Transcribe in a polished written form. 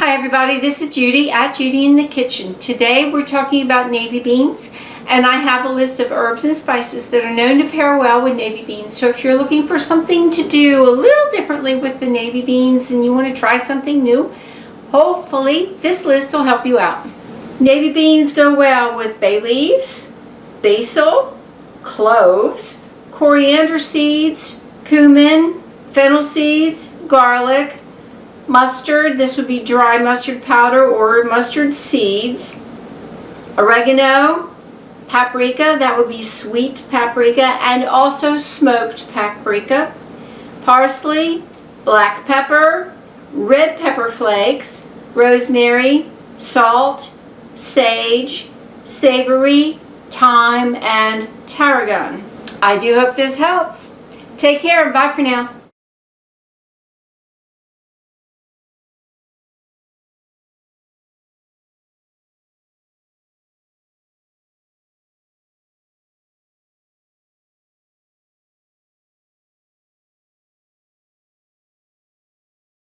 Hi everybody, this is Judy at Judy in the Kitchen. Today we're talking about navy beans, and I have a list of herbs and spices that are known to pair well with navy beans. So if you're looking for something to do a little differently with the navy beans and you want to try something new, hopefully this list will help you out. Navy beans go well with bay leaves, basil, cloves, coriander seeds, cumin, fennel seeds, garlic, mustard, this would be dry mustard powder or mustard seeds, oregano, paprika, that would be sweet paprika, and also smoked paprika, parsley, black pepper, red pepper flakes, rosemary, salt, sage, savory, thyme, and tarragon. I do hope this helps. Take care and bye for now.